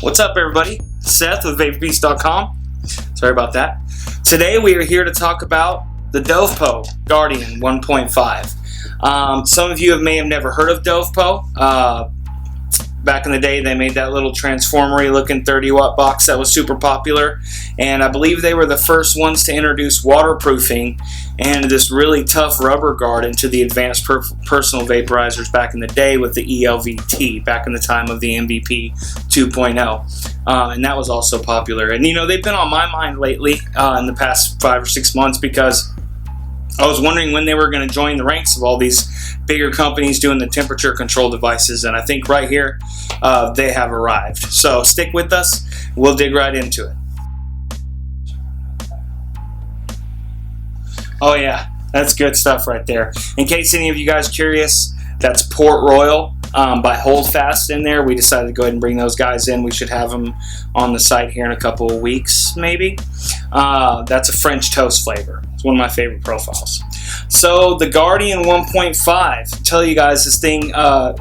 What's up, everybody? Seth with VaporBeast.com. Sorry about that. Today we are here to talk about the Dovpo Guardian 1.5. Some of you may have never heard of Dovpo. Back in the day, they made that little transformery looking 30-watt box that was super popular, and I believe they were the first ones to introduce waterproofing and this really tough rubber guard into the advanced personal vaporizers back in the day with the ELVT, back in the time of the MVP 2.0. And that was also popular. And you know, they've been on my mind lately in the past 5 or 6 months because I was wondering when they were going to join the ranks of all these bigger companies doing the temperature control devices, and I think right here they have arrived. So stick with us, we'll dig right into it. Oh yeah, that's good stuff right there. In case any of you guys curious, that's Port Royal by Holdfast in there. We decided to go ahead and bring those guys in. We should have them on the site here in a couple of weeks, maybe. That's a French toast flavor. It's one of my favorite profiles. So the Guardian 1.5, I tell you guys, this thing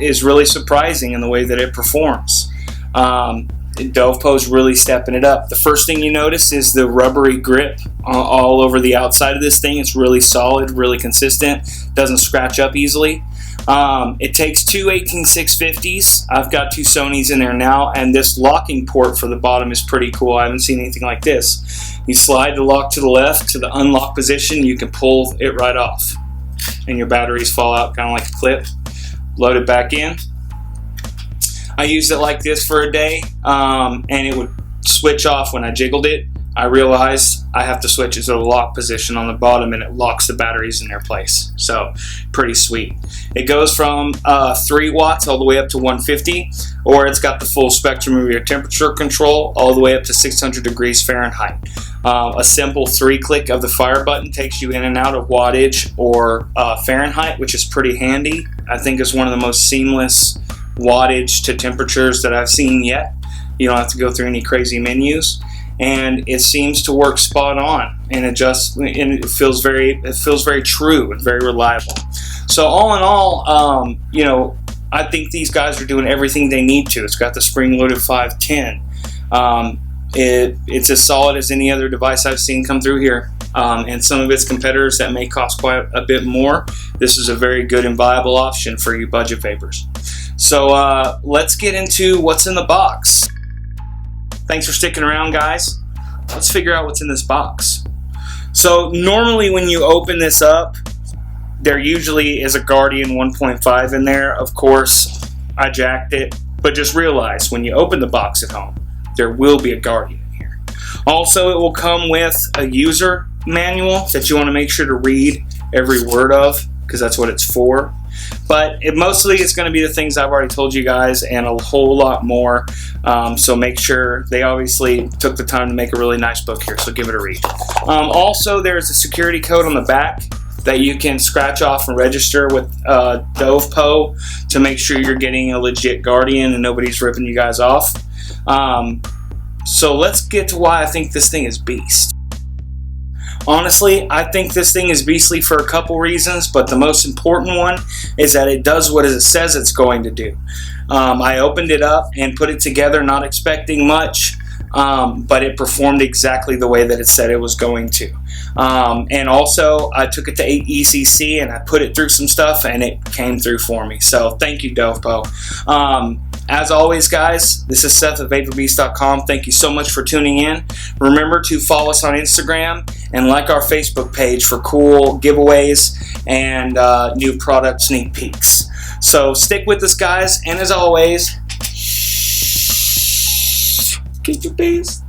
is really surprising in the way that it performs. Dovpo's really stepping it up. The first thing you notice is the rubbery grip all over the outside of this thing. It's really solid, really consistent, doesn't scratch up easily. It takes two 18650s. I've got two Sonys in there now, and this locking port for the bottom is pretty cool. I haven't seen anything like this. You slide the lock to the left to the unlock position, you can pull it right off, and your batteries fall out kind of like a clip. Load it back in. I used it like this for a day, and it would switch off when I jiggled it. I realized I have to switch it to the lock position on the bottom, and it locks the batteries in their place. So pretty sweet. It goes from 3 watts all the way up to 150, or it's got the full spectrum of your temperature control all the way up to 600 degrees Fahrenheit. A simple 3-click of the fire button takes you in and out of wattage or Fahrenheit, which is pretty handy. I think it's one of the most seamless wattage to temperatures that I've seen yet. You don't have to go through any crazy menus, and it seems to work spot on, and it feels very true and very reliable. So all in all, you know, I think these guys are doing everything they need to. It's got the spring-loaded 510. It's as solid as any other device I've seen come through here. And some of its competitors that may cost quite a bit more, this is a very good and viable option for you budget vapors. So let's get into what's in the box. Thanks for sticking around, guys. Let's figure out what's in this box. So normally when you open this up, there usually is a Guardian 1.5 in there. Of course, I jacked it, but just realize when you open the box at home, there will be a Guardian in here. Also, it will come with a user manual that you want to make sure to read every word of, because that's what it's for. But mostly it's going to be the things I've already told you guys and a whole lot more. So make sure, they obviously took the time to make a really nice book here, so give it a read. Also, there's a security code on the back that you can scratch off and register with Dovpo to make sure you're getting a legit Guardian and nobody's ripping you guys off. So let's get to why I think this thing is beast. Honestly, I think this thing is beastly for a couple reasons, but the most important one is that it does what it says it's going to do. I opened it up and put it together not expecting much, but it performed exactly the way that it said it was going to. And also, I took it to ECC and I put it through some stuff and it came through for me. So thank you, Dovpo. As always, guys, this is Seth at VaporBeast.com. Thank you so much for tuning in. Remember to follow us on Instagram and like our Facebook page for cool giveaways and new product sneak peeks. So stick with us, guys, and as always, keep your peace.